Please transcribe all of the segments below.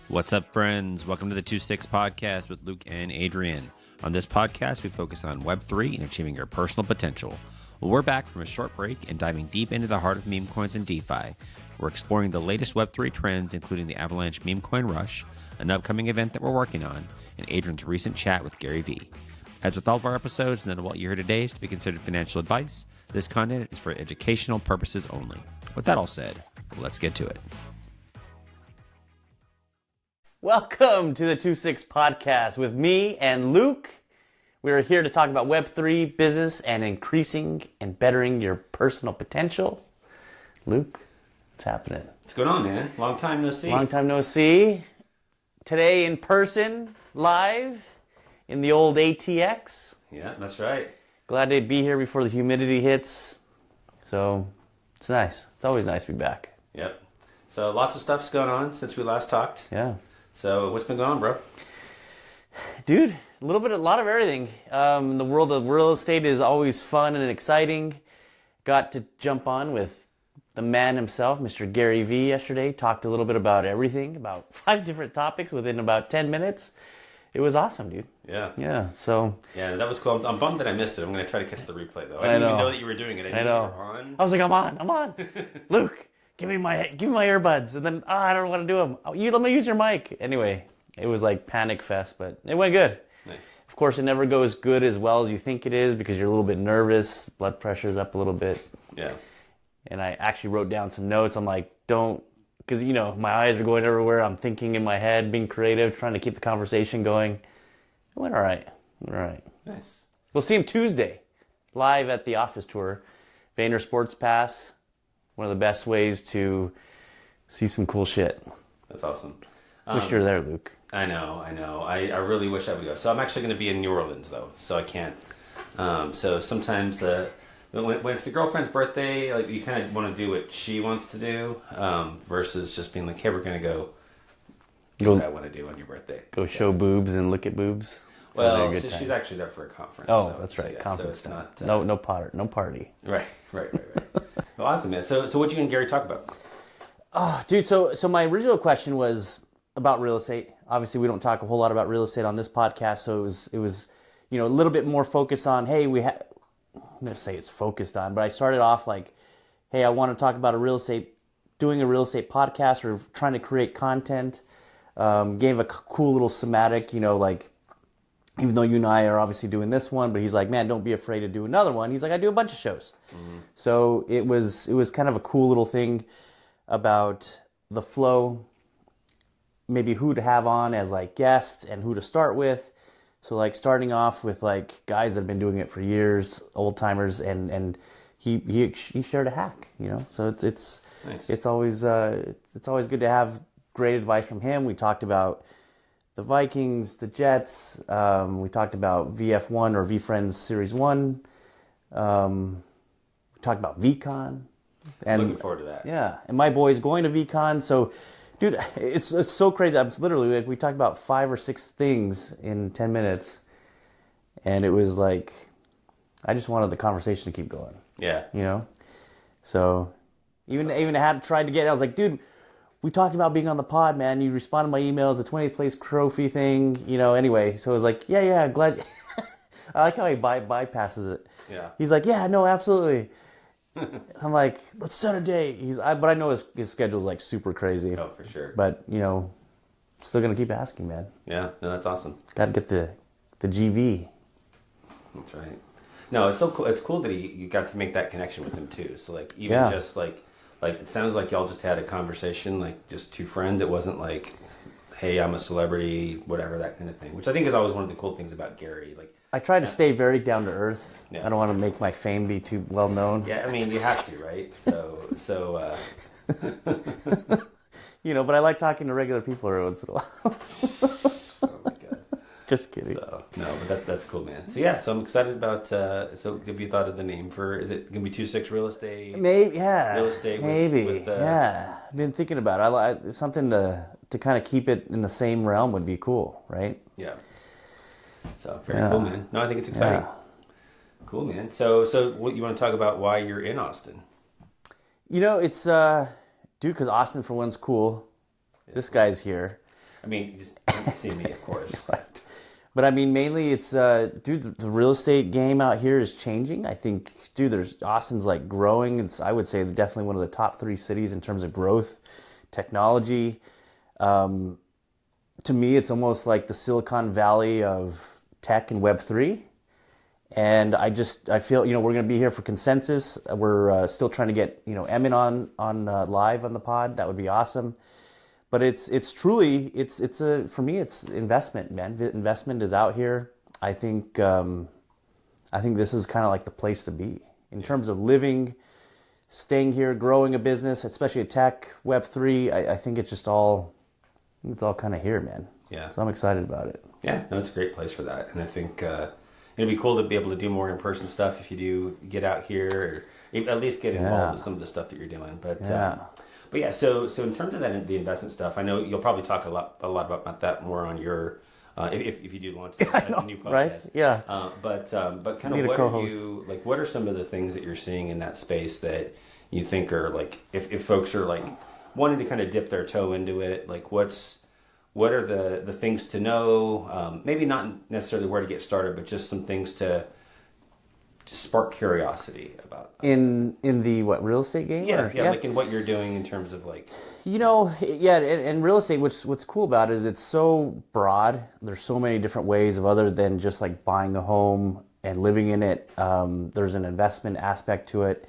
What's up, friends? Welcome to the 2-6 Podcast with Luke and Adrian. On this podcast, we focus on Web3 and achieving your personal potential. Well, we're back from a short break and diving deep into the heart of meme coins and DeFi. We're exploring the latest Web3 trends, including the Avalanche Memecoin Rush, an upcoming event that we're working on, and Adrian's recent chat with Gary Vee. As with all of our episodes, none of what you hear today is to be considered financial advice. This content is for educational purposes only. With that all said, let's get to it. Welcome to the 2-6 Podcast with me and Luke. We are here to talk about Web3, business, and increasing and bettering your personal potential. Luke, what's happening? What's going on, man? Long time no see. Long time no see. Today in person, live, in the old ATX. Yeah, that's right. Glad to be here before the humidity hits. So, it's nice. It's always nice to be back. Yep. So, lots of stuff's going on since we last talked. Yeah. So, what's been going on, bro? Dude, a lot of everything. The world of real estate is always fun and exciting. Got to jump on with the man himself, Mr. Gary Vee, yesterday. Talked a little bit about everything, about 5 different topics within about 10 minutes. It was awesome, dude. Yeah. Yeah, so... Yeah, that was cool. I'm bummed that I missed it. I'm going to try to catch the replay, though. I didn't even know that you were doing it. I know. You were on. I was like, I'm on. Luke, give me my earbuds. And then, I don't know what to do them. Let me use your mic. Anyway, it was like panic fest, but it went good. Nice. Of course, it never goes good as well as you think it is because you're a little bit nervous. Blood pressure's up a little bit. Yeah. And I actually wrote down some notes. I'm like, because, my eyes are going everywhere. I'm thinking in my head, being creative, trying to keep the conversation going. It went all right. Nice. We'll see him Tuesday, live at the office tour. Vayner Sports Pass, one of the best ways to see some cool shit. That's awesome. Wish you were there, Luke. I know. I really wish I would go. So I'm actually going to be in New Orleans, though, so I can't. So sometimes when it's the girlfriend's birthday, like you kind of want to do what she wants to do versus just being like, hey, we're going to go do what I want to do on your birthday. Go show boobs and look at boobs. Well, so she's actually there for a conference. Oh, so, that's right. So, yeah, conference. so it's not... No party. Right. Well, awesome, man. So what you and Gary talk about? Oh, dude, so my original question was about real estate. Obviously, we don't talk a whole lot about real estate on this podcast, so it was a little bit more focused on, hey, I'm going to say it's focused on, but I started off like, hey, I want to talk about doing a real estate podcast or trying to create content. Gave a cool little thematic, like, even though you and I are obviously doing this one, but he's like, man, don't be afraid to do another one. He's like, I do a bunch of shows. Mm-hmm. So it was kind of a cool little thing about the flow, maybe who to have on as like guests and who to start with. So like starting off with like guys that have been doing it for years, old timers, and he shared a hack, So it's nice. It's always good to have great advice from him. We talked about the Vikings, the Jets. We talked about VF1 or VFriends Series 1. We talked about VCon. And looking forward to that. Yeah, and my boy's going to VCon. So, dude, it's so crazy. I'm literally like, we talked about 5 or 6 things in 10 minutes, and it was like, I just wanted the conversation to keep going. Yeah. So, even had tried to get. I was like, dude, we talked about being on the pod, man. You responded to my email. It's a 20th place trophy thing, anyway. So I was like, yeah, glad. I like how he bypasses it. Yeah. He's like, yeah, no, absolutely. I'm like, let's set a date. But I know his schedule's like super crazy. Oh, for sure. But, still going to keep asking, man. Yeah, no, that's awesome. Got to get the GV. That's right. No, it's so cool. It's cool that you got to make that connection with him too. So like, even just like it sounds like y'all just had a conversation, like just 2 friends. It wasn't like, hey, I'm a celebrity, whatever, that kind of thing. Which I think is always one of the cool things about Gary. Like, I try to stay very down to earth. Yeah. I don't want to make my fame be too well known. Yeah, I mean, you have to, right? So. But I like talking to regular people every once in a while. Oh my god. Just kidding. So, no, but that's cool, man. So yeah, so I'm excited about. So have you thought of the name for? Is it gonna be 2-6 Real Estate? Maybe, yeah. Real estate, maybe, yeah. I've been thinking about it. Something to kind of keep it in the same realm would be cool, right? Yeah. So very cool, man. No, I think it's exciting. Yeah. Cool, man. So what you want to talk about? Why you're in Austin? It's dude, because Austin for one's cool. Yeah. This guy's here. I mean, you just don't see me, of course. Right. But I mean, mainly it's, dude, the real estate game out here is changing. I think, dude, Austin's like growing. It's, I would say, definitely one of the top 3 cities in terms of growth, technology. To me, it's almost like the Silicon Valley of tech and Web3. And I feel, we're going to be here for consensus. We're still trying to get, Emin on live on the pod. That would be awesome. But it's truly, for me, it's investment, man. Investment is out here. I think this is kind of like the place to be in terms of living, staying here, growing a business, especially a tech, Web3. I think it's all kind of here, man. Yeah. So I'm excited about it. Yeah, no, it's a great place for that. And I think it'd be cool to be able to do more in-person stuff if you do get out here, or at least get involved with some of the stuff that you're doing. But yeah, so in terms of the investment stuff, I know you'll probably talk a lot about that more on your if you do launch a new podcast, right? Yeah. But kind of what are some of the things that you're seeing in that space that you think are like, if folks are like wanting to kind of dip their toe into it, like what are the things to know? Maybe not necessarily where to get started, but just some things to spark curiosity about. In the real estate game? Yeah, like in what you're doing in terms of like... And real estate, what's cool about it is it's so broad. There's so many different ways of other than just like buying a home and living in it. There's an investment aspect to it.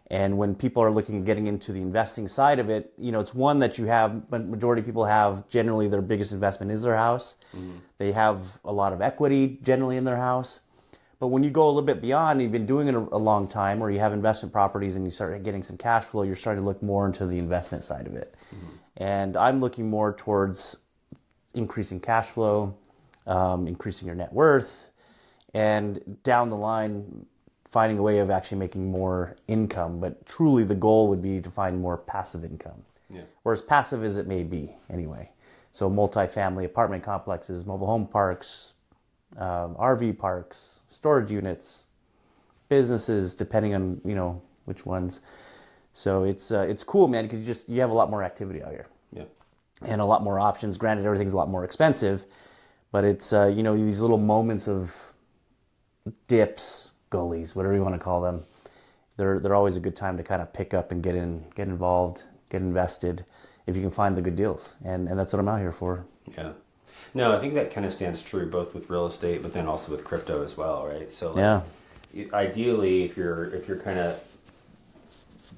And when people are looking at getting into the investing side of it, it's one that majority of people have, generally their biggest investment is their house. Mm-hmm. They have a lot of equity generally in their house. But when you go a little bit beyond, you've been doing it a long time, or you have investment properties and you start getting some cash flow, you're starting to look more into the investment side of it. Mm-hmm. And I'm looking more towards increasing cash flow, increasing your net worth, and down the line, finding a way of actually making more income. But truly the goal would be to find more passive income. Yeah. Or as passive as it may be anyway. So multifamily apartment complexes, mobile home parks, RV parks, storage units, businesses, depending on, which ones. So it's cool, man, because you have a lot more activity out here. Yeah. And a lot more options. Granted, everything's a lot more expensive, but it's, these little moments of dips, gullies, whatever you want to call them, they're always a good time to kind of pick up and get involved, get invested, if you can find the good deals, and that's what I'm out here for. Yeah, no, I think that kind of stands true both with real estate, but then also with crypto as well, right? So ideally, if you're kind of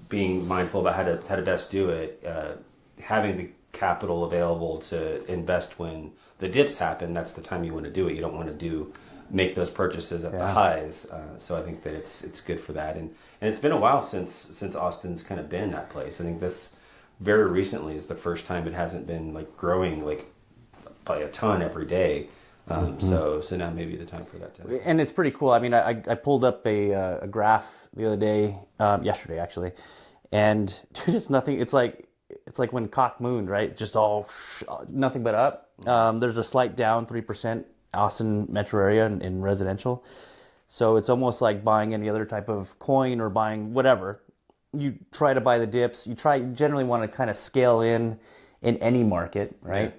being mindful about how to best do it, having the capital available to invest when the dips happen, that's the time you want to do it. You don't want to make those purchases at the highs. So I think that it's good for that. And it's been a while since Austin's kind of been that place. I think this very recently is the first time it hasn't been like growing like by a ton every day. So now maybe the time for that to happen. And it's pretty cool. I mean, I pulled up a graph the other day, yesterday actually, and dude, it's nothing. It's like when cock mooned, right? Just all nothing but up. There's a slight down 3%. Austin metro area in residential. So it's almost like buying any other type of coin or buying whatever. You try to buy the dips. You generally want to kind of scale in any market, right?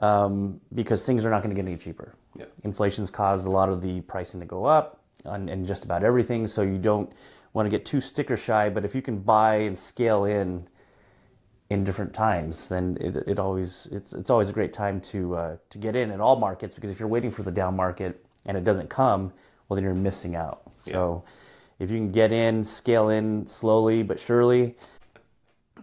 Yeah. Because things are not going to get any cheaper. Yeah. Inflation's caused a lot of the pricing to go up and just about everything. So you don't want to get too sticker shy, but if you can buy and scale in different times, then it's always a great time to get in all markets, because if you're waiting for the down market and it doesn't come, well, then you're missing out. Yeah. So if you can get in, scale in slowly but surely.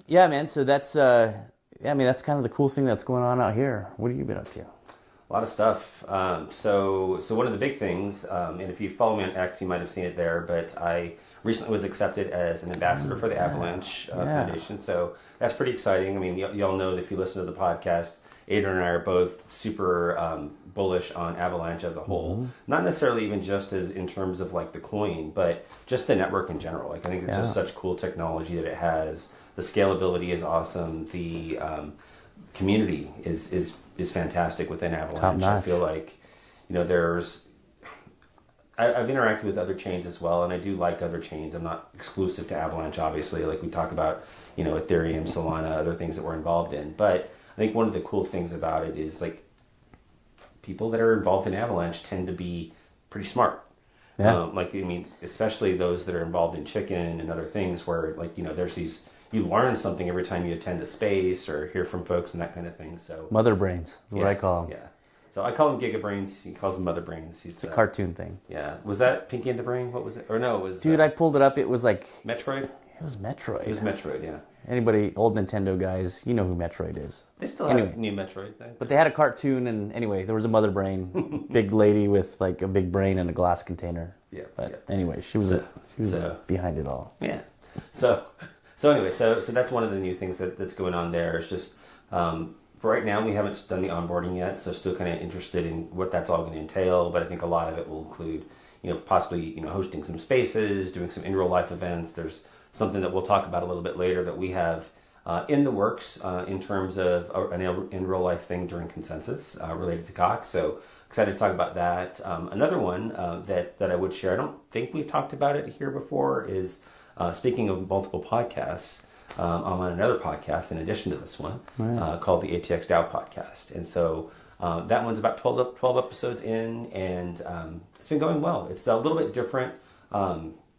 Yeah, man. So that's that's kind of the cool thing that's going on out here. What have you been up to? A lot of stuff. So one of the big things, and if you follow me on X, you might have seen it there, but I recently was accepted as an ambassador for the Avalanche Foundation. So that's pretty exciting. I mean, y'all know that if you listen to the podcast, Adrian and I are both super bullish on Avalanche as a whole. Mm-hmm. Not necessarily even just as in terms of like the coin, but just the network in general. Like I think it's just such cool technology that it has. The scalability is awesome. The community is fantastic within Avalanche. I feel like, I've interacted with other chains as well, and I do like other chains. I'm not exclusive to Avalanche, obviously. Like we talk about, Ethereum, Solana, other things that we're involved in. But I think one of the cool things about it is like people that are involved in Avalanche tend to be pretty smart. Yeah. Like, I mean, especially those that are involved in chicken and other things where, like, you know, there's these, you learn something every time you attend a space or hear from folks and that kind of thing. So Mother brains is what I call them. Yeah. So I call him Gigabrains. He calls them Mother Brains. It's a cartoon thing. Yeah. Was that Pinky and the Brain? What was it? Or no, it was... Dude, I pulled it up. It was like... Metroid? It was Metroid. It was Metroid, yeah. Anybody, old Nintendo guys, you know who Metroid is. They still have new Metroid. But they had a cartoon, and anyway, there was a mother brain, big lady with like a big brain in a glass container. Yeah. But anyway, she was behind it all. Yeah. So anyway, so that's one of the new things that's going on there. It's just for right now we haven't done the onboarding yet, so still kind of interested in what that's all going to entail. But I think a lot of it will include, you know, possibly, you know, hosting some spaces, doing some in real life events. There's something that we'll talk about a little bit later that we have in the works in terms of an in real life thing during Consensus related to Cox. So excited to talk about that. Another one that I would share, I don't think we've talked about it here before, is speaking of multiple podcasts, I'm on another podcast in addition to this one called the ATX DAO Podcast. And so that one's about 12 episodes in, and it's been going well. It's a little bit different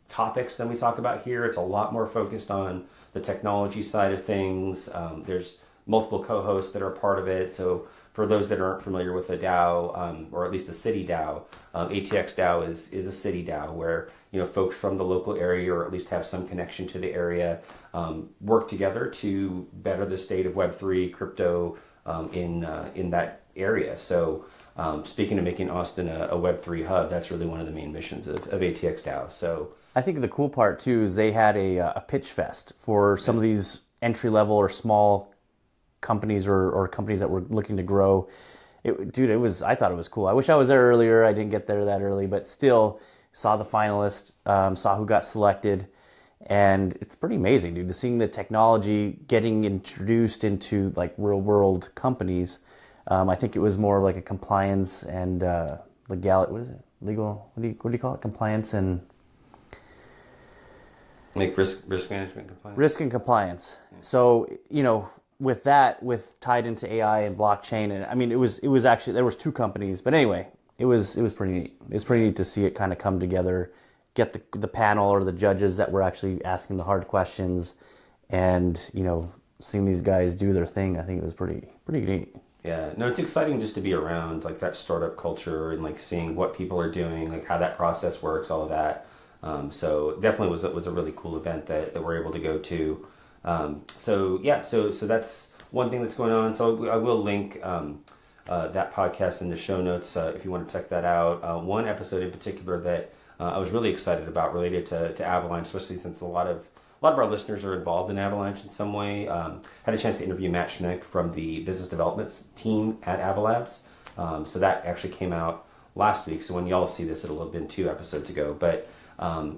topics than we talk about here. It's a lot more focused on the technology side of things. There's multiple co-hosts that are part of it. So for those that aren't familiar with the DAO, or at least the city DAO, ATX DAO is a city DAO where, you know, folks from the local area, or at least have some connection to the area, work together to better the state of Web3 crypto in that area. So speaking of making Austin a Web3 hub, that's really one of the main missions of ATX DAO. So I think the cool part too is they had a pitch fest for some of these entry level or small companies or companies that were looking to grow. I thought it was cool. I wish I was there earlier. I didn't get there that early, but still saw the finalists, saw who got selected, and it's pretty amazing, dude, to seeing the technology getting introduced into like real world companies. I think it was more like a compliance and legality. What is it? Legal? What do you call it? Compliance and like risk management compliance. Risk and compliance. Yeah. So, you know, with tied into AI and blockchain, and I mean, it was actually, there was two companies, but anyway, it was pretty neat. It's pretty neat to see it kind of come together, get the panel or the judges that were actually asking the hard questions, and, you know, seeing these guys do their thing. I think it was pretty neat. Yeah, no, it's exciting just to be around like that startup culture and like seeing what people are doing, like how that process works, all of that. So definitely was a really cool event that we're able to go to. So that's one thing that's going on. So I will link that podcast in the show notes if you want to check that out. One episode in particular that I was really excited about related to Avalanche, especially since a lot of our listeners are involved in Avalanche in some way. Had a chance to interview Matt Schmenk from the business development team at Ava Labs. So that actually came out last week. So when y'all see this, it'll have been 2 episodes ago. But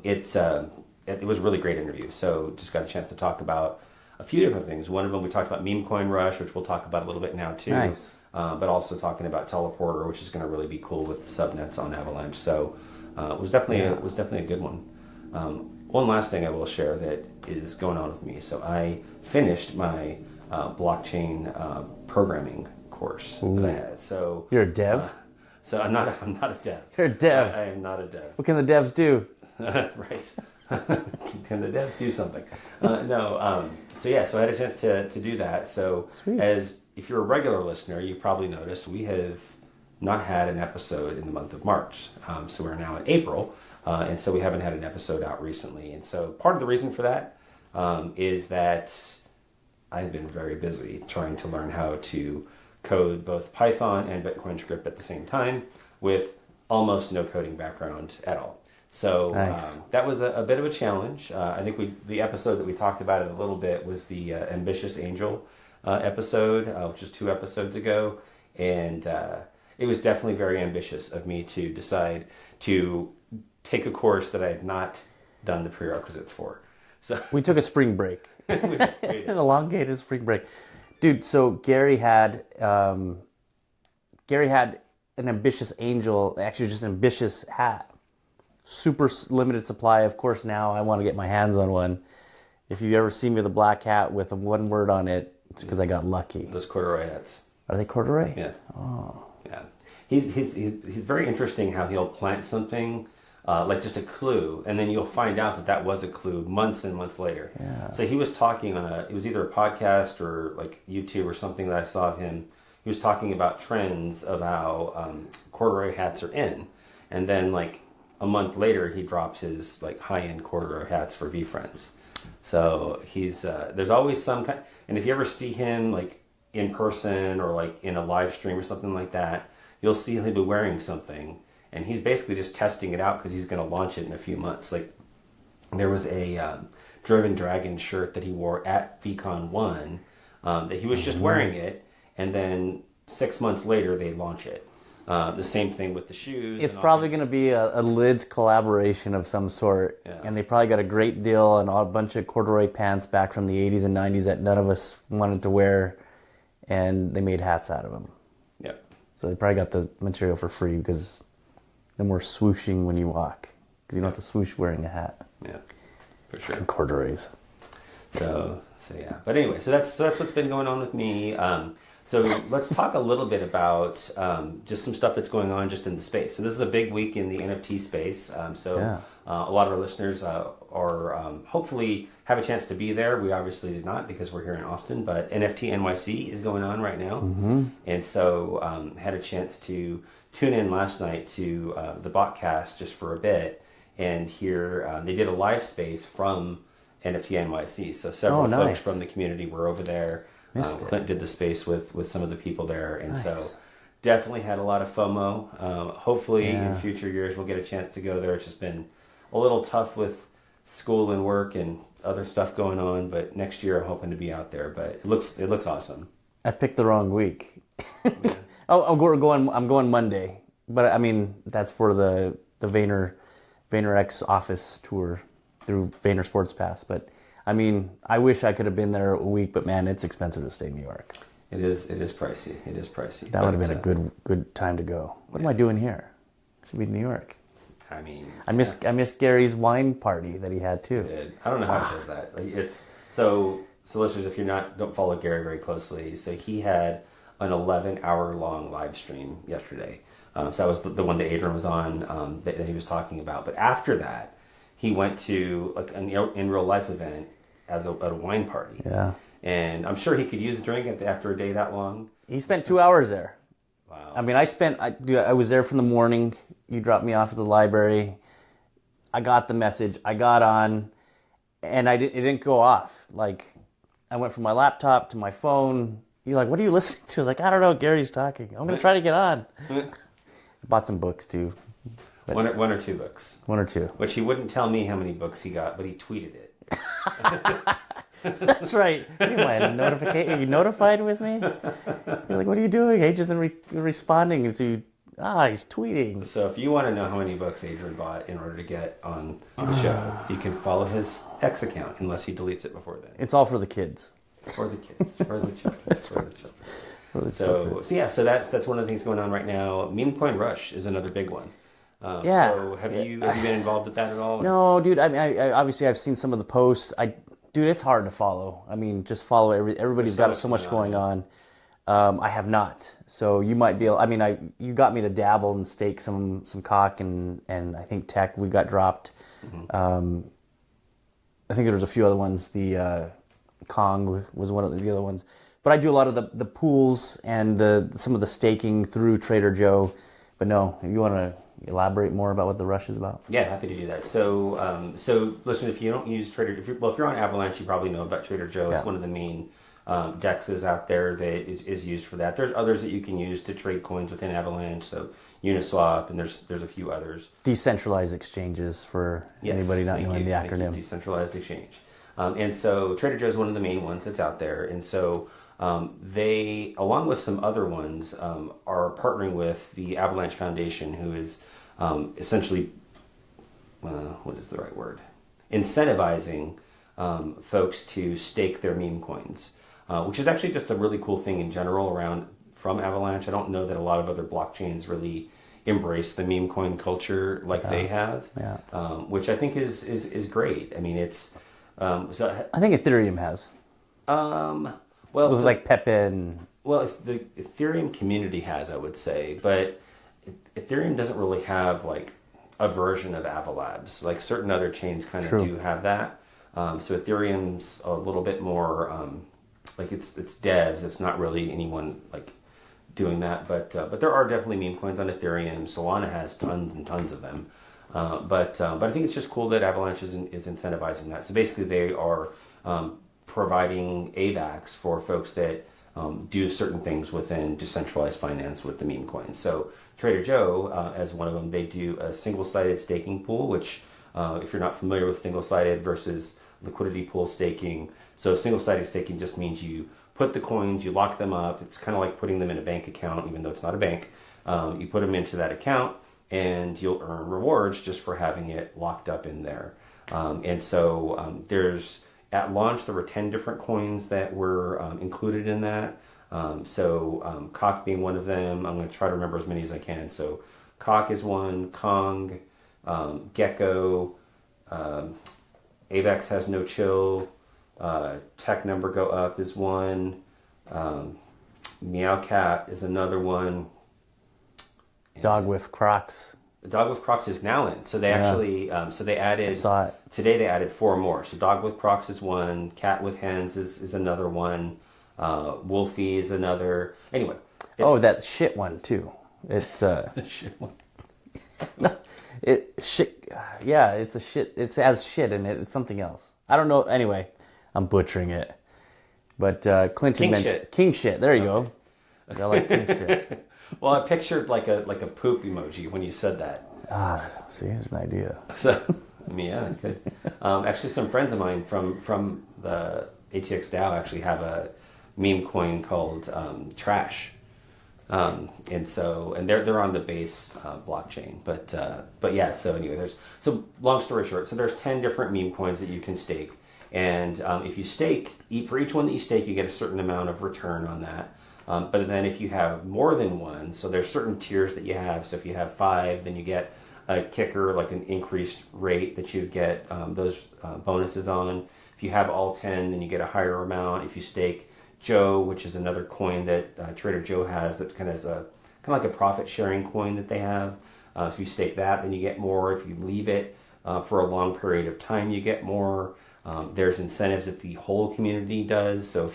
it was a really great interview. So just got a chance to talk about a few different things. One of them, we talked about Memecoin Rush, which we'll talk about a little bit now too. Nice. But also talking about Teleporter, which is going to really be cool with the subnets on Avalanche. So it was definitely a good one. One last thing I will share that is going on with me. So I finished my blockchain programming course that I had. So you're a dev? So I'm not a dev. You're a dev. I am not a dev. What can the devs do? Right. Can the devs do something? No. So I had a chance to do that. So Sweet. As if you're a regular listener, you've probably noticed we have not had an episode in the month of March. So we're now in April. And so we haven't had an episode out recently. And so part of the reason for that is that I've been very busy trying to learn how to code both Python and Bitcoin script at the same time with almost no coding background at all. So nice. That was a bit of a challenge. I think the episode that we talked about it a little bit was the Ambitious Angel episode, which was 2 episodes ago. And it was definitely very ambitious of me to decide to take a course that I had not done the prerequisites for. So we took a spring break. An elongated spring break. Dude, so Gary had an ambitious angel, actually just an ambitious hat. Super limited supply. Of course, now I want to get my hands on one. If you ever see me with a black hat with a 1 word on it, It's because I got lucky. Those corduroy hats. Are they corduroy? Yeah. Oh. Yeah. He's very interesting how he'll plant something, like just a clue, and then you'll find out that was a clue months and months later. Yeah. So he was talking on it was either a podcast or like YouTube or something that I saw of him. He was talking about trends of how corduroy hats are in, and then like a month later he dropped his like high-end corduroy hats for VeeFriends. So he's there's always some kind, and if you ever see him like in person or like in a live stream or something like that, you'll see he'll be wearing something, and he's basically just testing it out because he's going to launch it in a few months. Like there was a Driven Dragon shirt that he wore at VCon 1 that he was just wearing it, and then 6 months later they launch it. The same thing with the shoes. It's probably going to be a Lids collaboration of some sort, and they probably got a great deal on a bunch of corduroy pants back from the 80s and 90s that none of us wanted to wear, and they made hats out of them. Yep. So they probably got the material for free because then we're swooshing when you walk, because you don't have to swoosh wearing a hat. Yeah, for sure. And corduroys. So yeah. But anyway, so that's what's been going on with me. So let's talk a little bit about just some stuff that's going on just in the space. So this is a big week in the NFT space. A lot of our listeners are hopefully have a chance to be there. We obviously did not because we're here in Austin, but NFT NYC is going on right now. Mm-hmm. And so had a chance to tune in last night to the Botcast just for a bit. And here they did a live space from NFT NYC. So several folks from the community were over there. Clint did the space with some of the people there, and so definitely had a lot of FOMO. Hopefully in future years we'll get a chance to go there. It's just been a little tough with school and work and other stuff going on, but next year I'm hoping to be out there. But it looks awesome. I picked the wrong week. I'm going Monday, but I mean that's for the VaynerX office tour through Vayner Sports Pass, but. I mean, I wish I could have been there a week, but man, it's expensive to stay in New York. It is pricey. It is pricey. That would have been a good time to go. What am I doing here? I should be in New York. I mean, I miss Gary's wine party that he had too. I don't know how he does that. Like it's so listeners, if don't follow Gary very closely, so he had an 11-hour long live stream yesterday. So that was the one that Adrian was on that he was talking about. But after that, he went to like an in real life event at a wine party. Yeah. And I'm sure he could use a drink after a day that long. He spent 2 hours there. Wow. I mean, I was there from the morning. You dropped me off at the library. I got the message. I got on, and it didn't go off. Like, I went from my laptop to my phone. You're like, what are you listening to? I was like, I don't know. Gary's talking. I'm going to try to get on. Bought some books, too. One or two books. One or two. Which he wouldn't tell me how many books he got, but he tweeted it. That's right. You notified with me? You're like, what are you doing? Ages in responding. And so he's tweeting. So if you want to know how many books Adrian bought in order to get on the show, you can follow his X account unless he deletes it before then. It's all for the kids. For the kids. For the children. So that's one of the things going on right now. Memecoin Rush is another big one. So have you been involved with that at all? No, dude. I mean, I obviously I've seen some of the posts. Dude, it's hard to follow. I mean, just follow everybody's got so much going on. I have not. So you might be able. I mean, you got me to dabble and stake some cock and I think tech. We got dropped. Mm-hmm. I think there was a few other ones. The Kong was one of the other ones. But I do a lot of the pools and some of the staking through Trader Joe. But no, you want to elaborate more about what the Rush is about? Yeah, happy to do that. So listen, if you don't use Trader, if you're on Avalanche, you probably know about Trader Joe. It's one of the main dexes out there that is used for that. There's others that you can use to trade coins within Avalanche. So Uniswap, and there's a few others. Decentralized exchanges for anybody not knowing the acronym. Decentralized exchange. And so Trader Joe is one of the main ones that's out there. And so they, along with some other ones, are partnering with the Avalanche Foundation, who is essentially, what is the right word? Incentivizing folks to stake their meme coins, which is actually just a really cool thing in general from Avalanche. I don't know that a lot of other blockchains really embrace the meme coin culture like they have, which I think is great. I mean, it's... I think Ethereum has. Well, it was like Pepe and... Well, if the Ethereum community has, I would say, but Ethereum doesn't really have like a version of Ava Labs. Like certain other chains kind of do have that. So Ethereum's a little bit more like it's devs. It's not really anyone like doing that. But there are definitely meme coins on Ethereum. Solana has tons and tons of them. But I think it's just cool that Avalanche is incentivizing that. So basically, they are providing AVAX for folks that do certain things within decentralized finance with the meme coins. So Trader Joe, as one of them, they do a single-sided staking pool, which if you're not familiar with single-sided versus liquidity pool staking, so single-sided staking just means you put the coins, you lock them up. It's kind of like putting them in a bank account, even though it's not a bank. You put them into that account, and you'll earn rewards just for having it locked up in there. And so there's... At launch, there were 10 different coins that were included in that. So Cock being one of them. I'm going to try to remember as many as I can. So Cock is one, Kong, Gecko, Avex has no chill, Tech Number Go Up is one, Meowcat is another one. Dog with Crocs. Dog with Crocs is now in. So they actually, so they added, I saw it. Today they added 4 more. So Dog with Crocs is one, Cat with Hens is another one, Wolfie is another. Anyway. That shit one too. It's the shit one. Yeah, it's a shit. It has shit in it. It's something else. I don't know. Anyway, I'm butchering it. But Clinton King mentioned shit. King shit. There you go. I like King shit. Well, I pictured like a poop emoji when you said that. See, here's an idea. So, I mean, yeah, good. Actually, some friends of mine from the ATX DAO actually have a meme coin called Trash, and they're on the base blockchain. But yeah. So anyway, long story short, so there's 10 different meme coins that you can stake, and if you stake for each one that you stake, you get a certain amount of return on that. But then if you have more than one, so there's certain tiers that you have. So if you have 5, then you get a kicker, like an increased rate that you get those bonuses on. If you have all 10, then you get a higher amount. If you stake Joe, which is another coin that Trader Joe has, that kind of like a profit sharing coin that they have. If you stake that, then you get more. If you leave it for a long period of time, you get more. There's incentives that the whole community does. So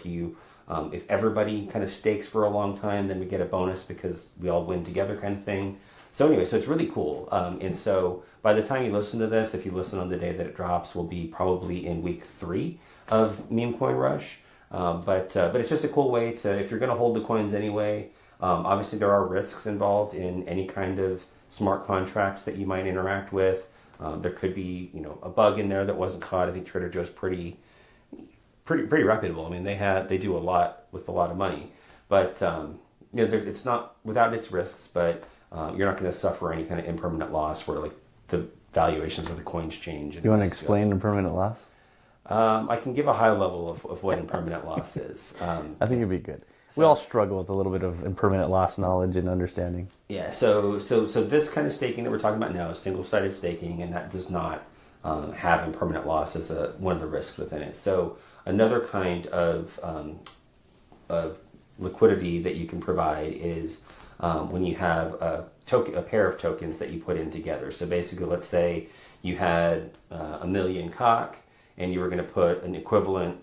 if everybody kind of stakes for a long time, then we get a bonus because we all win together kind of thing. So anyway, so it's really cool. And so by the time you listen to this, if you listen on the day that it drops, we'll be probably in week 3 of Memecoin Rush. But it's just a cool way to, if you're going to hold the coins anyway, obviously there are risks involved in any kind of smart contracts that you might interact with. There could be, a bug in there that wasn't caught. I think Trader Joe's pretty reputable. I mean, they do a lot with a lot of money, but it's not without its risks. But you're not going to suffer any kind of impermanent loss where like the valuations of the coins change. You want to explain impermanent loss? I can give a high level of what impermanent loss is. I think it'd be good. We all struggle with a little bit of impermanent loss knowledge and understanding. Yeah. So this kind of staking that we're talking about now is single-sided staking, and that does not have impermanent loss as one of the risks within it. So another kind of liquidity that you can provide is when you have a pair of tokens that you put in together. So basically, let's say you had 1 million cock, and you were going to put an equivalent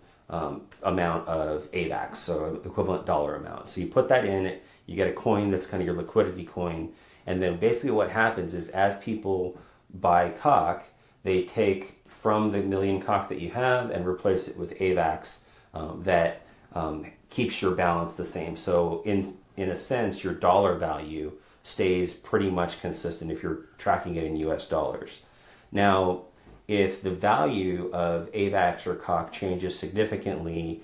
amount of AVAX, so an equivalent dollar amount. So you put that in, you get a coin that's kind of your liquidity coin, and then basically what happens is as people buy cock, they take from the 1 million cock that you have and replace it with AVAX that keeps your balance the same. So in a sense, your dollar value stays pretty much consistent if you're tracking it in US dollars. Now, if the value of AVAX or cock changes significantly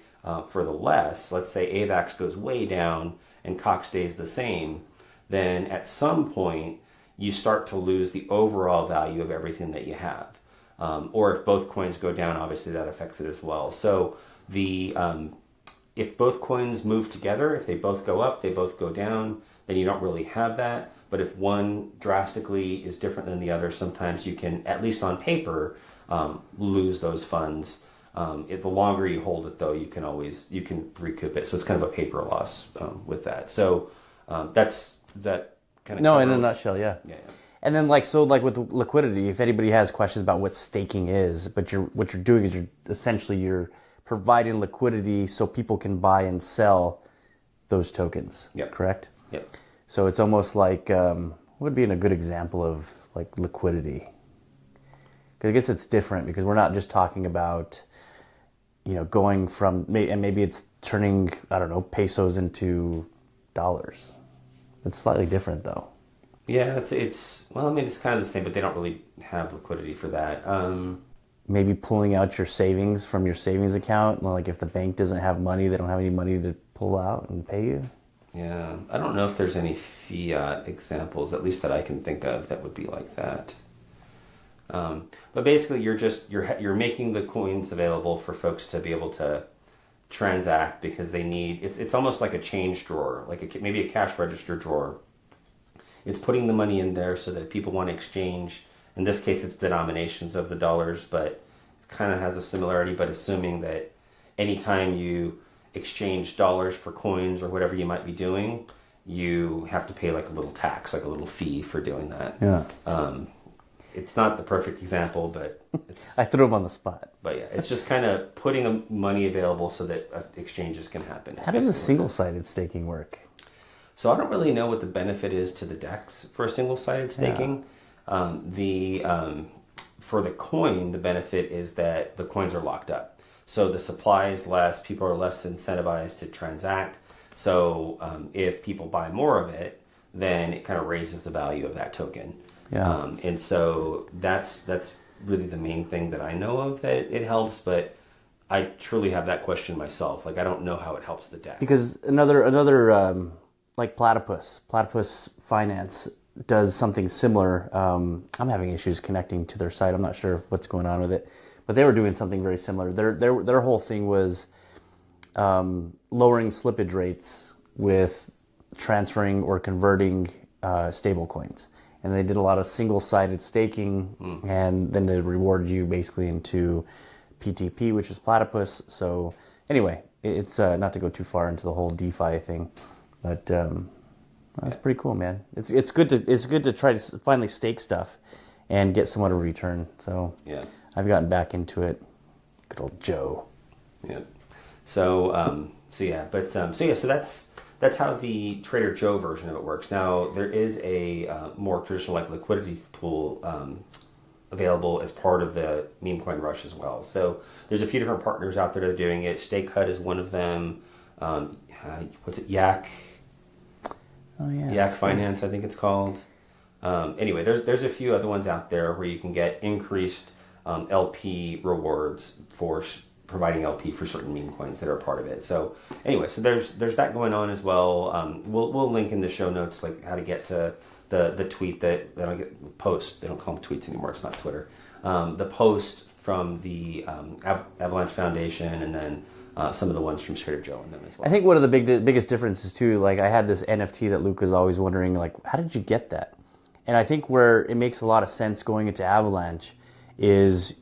for the less, let's say AVAX goes way down and cock stays the same, then at some point you start to lose the overall value of everything that you have. Or if both coins go down, obviously that affects it as well. So if both coins move together, if they both go up, they both go down, then you don't really have that. But if one drastically is different than the other, sometimes you can, at least on paper, lose those funds If the longer you hold it, though, you can recoup it. So it's kind of a paper loss with that. So is that kind of no, in a nutshell, yeah. Yeah. And then like with liquidity, if anybody has questions about what staking is, but what you're doing is you're providing liquidity so people can buy and sell those tokens. Yep. Correct? Yep. So it's almost like what would be a good example of like liquidity? Because I guess it's different because we're not just talking about going from and maybe it's turning pesos into dollars. It's slightly different though. Yeah, it's well, I mean, it's kind of the same, but they don't really have liquidity for that. Maybe pulling out your savings from your savings account. Like if the bank doesn't have money, they don't have any money to pull out and pay you. Yeah, I don't know if there's any fiat examples, at least that I can think of, that would be like that. But basically, you're making the coins available for folks to be able to transact because they need. It's almost like a change drawer, like maybe a cash register drawer. It's putting the money in there so that people want to exchange. In this case, it's denominations of the dollars, but it kind of has a similarity. But assuming that anytime you exchange dollars for coins or whatever you might be doing, you have to pay like a little tax, like a little fee for doing that. Yeah. It's not the perfect example, but I threw him on the spot. But yeah, it's just kind of putting money available so that exchanges can happen. How does a single-sided staking work? So I don't really know what the benefit is to the DEX for a single-sided staking. Yeah. For the coin, the benefit is that the coins are locked up. So the supply is less, people are less incentivized to transact. So if people buy more of it, then it kind of raises the value of that token. Yeah. And so that's really the main thing that I know of that it helps, but I truly have that question myself. Like I don't know how it helps the DEX. Because another like Platypus Finance does something similar. I'm having issues connecting to their site. I'm not sure what's going on with it, but they were doing something very similar. Their whole thing was lowering slippage rates with transferring or converting stable coins. And they did a lot of single-sided staking, and then they rewarded you basically into PTP, which is Platypus. So anyway, it's not to go too far into the whole DeFi thing, but that's pretty cool, man. It's good to try to finally stake stuff and get somewhat of a return. So yeah, I've gotten back into it. Good old Joe. Yeah. So that's how the Trader Joe version of it works. Now there is a more traditional like liquidity pool available as part of the Memecoin Rush as well. So there's a few different partners out there that are doing it. Stake Hut is one of them. What's it? Yak. Oh yeah. Yak Finance, I think it's called. Anyway, there's a few other ones out there where you can get increased LP rewards for providing LP for certain meme coins that are a part of it. So anyway, so there's that going on as well. We'll link in the show notes like how to get to the tweet that I get post. They don't call them tweets anymore. It's not Twitter. The post from the Avalanche Foundation, and then some of the ones from Trader Joe in them as well. I think one of the biggest differences too, like I had this NFT that Luke was always wondering, like, how did you get that? And I think where it makes a lot of sense going into Avalanche is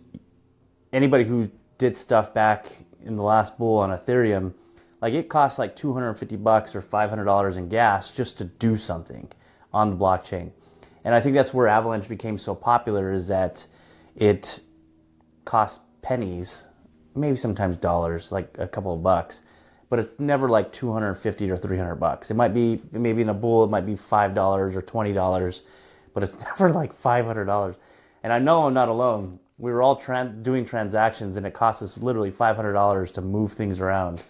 anybody who did stuff back in the last bull on Ethereum, like it costs like $250 or $500 in gas just to do something on the blockchain. And I think that's where Avalanche became so popular, is that it costs pennies, maybe sometimes dollars, like a couple of bucks, but it's never like $250 or $300. It might be, maybe in a bull, it might be $5 or $20, but it's never like $500. And I know I'm not alone. We were all doing transactions, and it cost us literally $500 to move things around.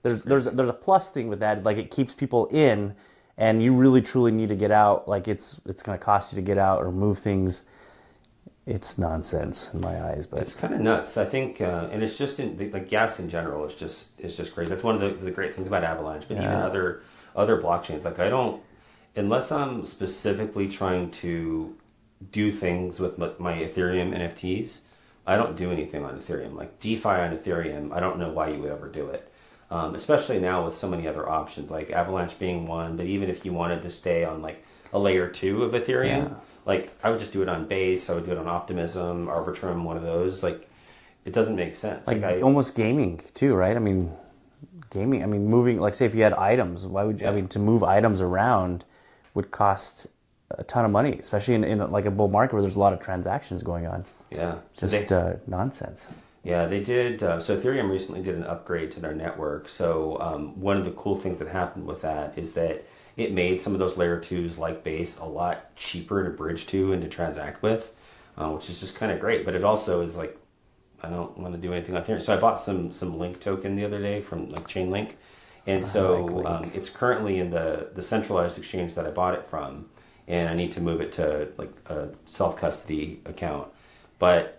There's a plus thing with that, like it keeps people in, and you really truly need to get out. Like it's going to cost you to get out or move things. It's nonsense in my eyes, but it's kind of nuts. I think, and it's just like gas in general is just crazy. That's one of the great things about Avalanche, but even other blockchains. Like I don't, unless I'm specifically trying to do things with my Ethereum NFTs, I don't do anything on Ethereum. Like DeFi on Ethereum, I don't know why you would ever do it. Especially now with so many other options, like Avalanche being one, but even if you wanted to stay on like a layer 2 of Ethereum, like I would just do it on Base, I would do it on Optimism, Arbitrum, one of those. Like It doesn't make sense. Like almost gaming too, right? I mean, gaming. I mean, moving. Like, say if you had items, why would you? I mean, to move items around would cost a ton of money, especially in like a bull market where there's a lot of transactions going on. Yeah, so just nonsense. Yeah, they did. So Ethereum recently did an upgrade to their network. So one of the cool things that happened with that is that it made some of those layer 2s like Base a lot cheaper to bridge to and to transact with, which is just kind of great. But it also is like, I don't want to do anything on Ethereum. So I bought some Link token the other day from like Chainlink. And so it's currently in the centralized exchange that I bought it from. And I need to move it to like a self-custody account. But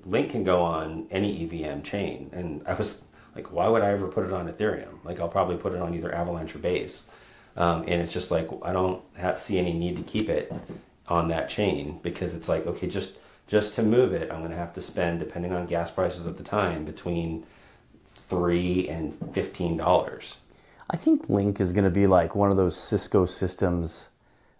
Link can go on any EVM chain, and I was like, why would I ever put it on Ethereum? Like, I'll probably put it on either Avalanche or Base, and it's just like I don't see any need to keep it on that chain because it's like, okay, just to move it, I'm going to have to spend, depending on gas prices at the time, between $3 and $15. I think Link is going to be like one of those Cisco systems,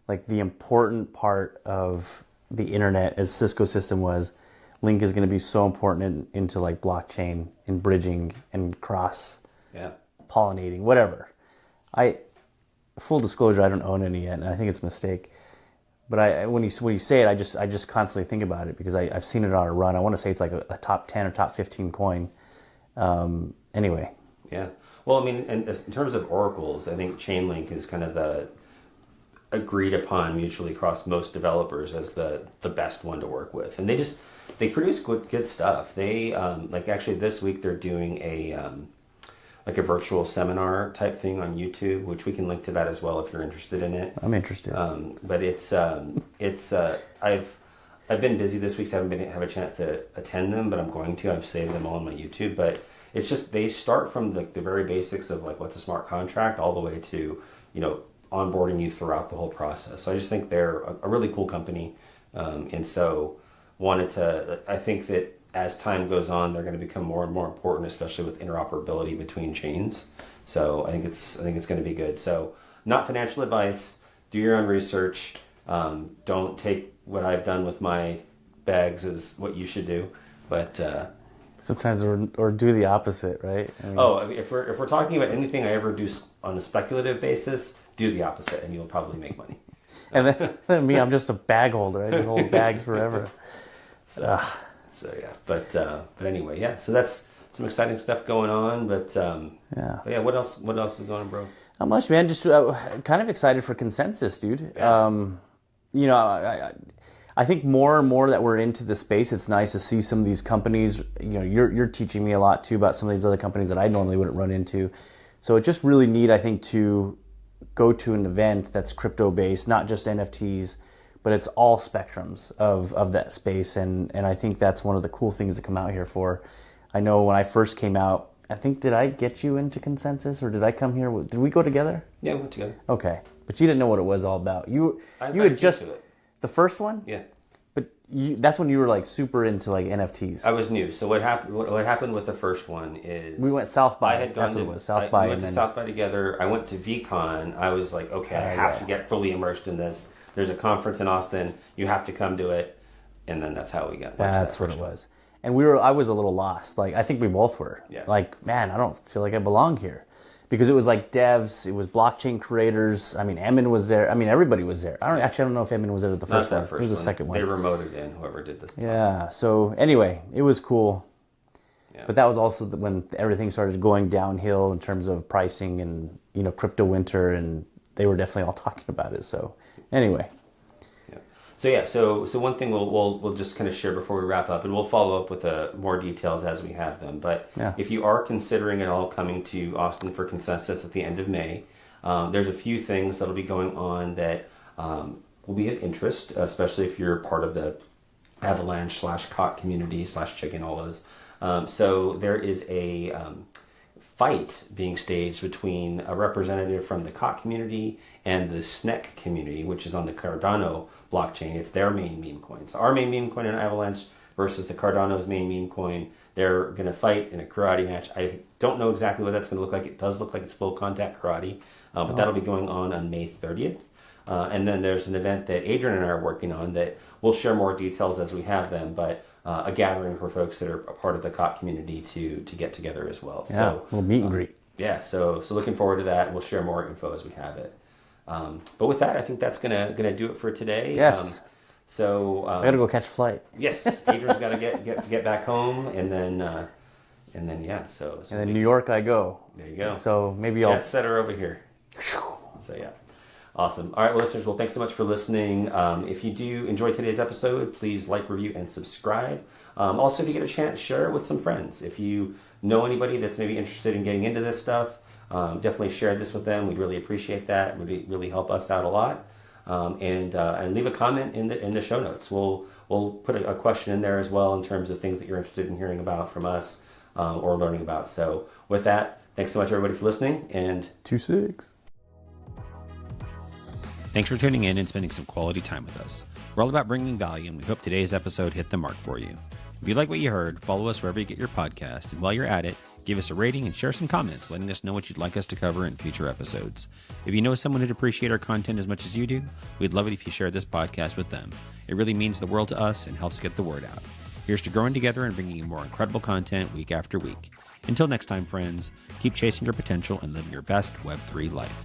like the important part of the internet as Cisco system was. Link is going to be so important into like blockchain and bridging and cross pollinating, whatever. Full disclosure, I don't own any yet, and I think it's a mistake. But when you say it, I just constantly think about it because I've seen it on a run. I want to say it's like a top 10 or top 15 coin. Anyway. Yeah. Well, I mean, in terms of oracles, I think Chainlink is kind of the agreed upon mutually across most developers as the best one to work with, and they produce good stuff. They like actually this week they're doing a like a virtual seminar type thing on YouTube, which we can link to that as well if you're interested in it. I'm interested. But it's I've been busy this week, so I haven't have a chance to attend them, but I'm going to. I've saved them all on my YouTube. But it's just they start from the very basics of like what's a smart contract all the way to onboarding you throughout the whole process. So I just think they're a really cool company, and so. I think that as time goes on, they're going to become more and more important, especially with interoperability between chains. So I think it's going to be good. So not financial advice. Do your own research. Don't take what I've done with my bags as what you should do. But sometimes or do the opposite, right? I mean, if we're talking about anything I ever do on a speculative basis, do the opposite, and you'll probably make money. And then me, I'm just a bag holder. I just hold bags forever. So yeah, but anyway, yeah. So that's some exciting stuff going on. But yeah. What else is going on, bro? Not much, man. Just kind of excited for consensus, dude. Yeah. I think more and more that we're into the space, it's nice to see some of these companies. You're teaching me a lot too about some of these other companies that I normally wouldn't run into. So it's just really neat, I think, to go to an event that's crypto based, not just NFTs. But it's all spectrums of that space, and I think that's one of the cool things to come out here for. I know when I first came out, I think, did I get you into Consensus, or did I come here? Did we go together? Yeah, we went together. Okay, but you didn't know what it was all about. You had just the first one. Yeah, but that's when you were like super into like NFTs. I was new. So what happened with the first one is we went South by. I had gone We went to South by together. I went to VCon. I was like, okay, I have to get fully immersed in this. There's a conference in Austin. You have to come to it, and then that's how we got. That's what it was. And I was a little lost. Like I think we both were. Yeah. Like, man, I don't feel like I belong here, because it was like devs, it was blockchain creators. I mean, Emin was there. I mean, everybody was there. I don't know if Emin was there at the first one. It was the second one. They remoted in whoever did this. Yeah. So anyway, it was cool. Yeah. But that was also when everything started going downhill in terms of pricing and crypto winter, and they were definitely all talking about it. So. Anyway. Yeah. So one thing we'll just kind of share before we wrap up, and we'll follow up with more details as we have them. But if you are considering at all coming to Austin for Consensus at the end of May, there's a few things that'll be going on that will be of interest, especially if you're part of the Avalanche /COT community /chicken all those. So there is a fight being staged between a representative from the COT community and the SNEC community, which is on the Cardano blockchain. It's their main meme coin. So our main meme coin in Avalanche versus the Cardano's main meme coin. They're going to fight in a karate match. I don't know exactly what that's going to look like. It does look like it's full contact karate, but that'll be going on May 30th. And then there's an event that Adrian and I are working on that we'll share more details as we have them, but a gathering for folks that are a part of the COT community to get together as well. Yeah, so we'll meet and greet. Yeah, so looking forward to that. We'll share more info as we have it. But with that, I think that's gonna do it for today. Yes. I gotta go catch a flight. Yes, Adrian's got to get back home, and then yeah. So And then New York I go. there you go. So maybe I'll Jet setter over here. So yeah, awesome. All right, well, listeners. Well, thanks so much for listening. If you do enjoy today's episode, please like, review, and subscribe. Also, if you get a chance, share it with some friends. If you know anybody that's maybe interested in getting into this stuff, definitely share this with them. We'd really appreciate that. It would really help us out a lot. And leave a comment in the show notes. We'll put a question in there as well in terms of things that you're interested in hearing about from us or learning about. So with that, thanks so much everybody for listening, and 2-6. thanks for tuning in and spending some quality time with us. We're all about bringing value, and we hope today's episode hit the mark for you. If you like what you heard, follow us wherever you get your podcast, and while you're at it, give us a rating and share some comments letting us know what you'd like us to cover in future episodes. If you know someone who'd appreciate our content as much as you do, we'd love it if you share this podcast with them. It really means the world to us and helps get the word out. Here's to growing together and bringing you more incredible content week after week. Until next time, friends, keep chasing your potential and living your best Web3 life.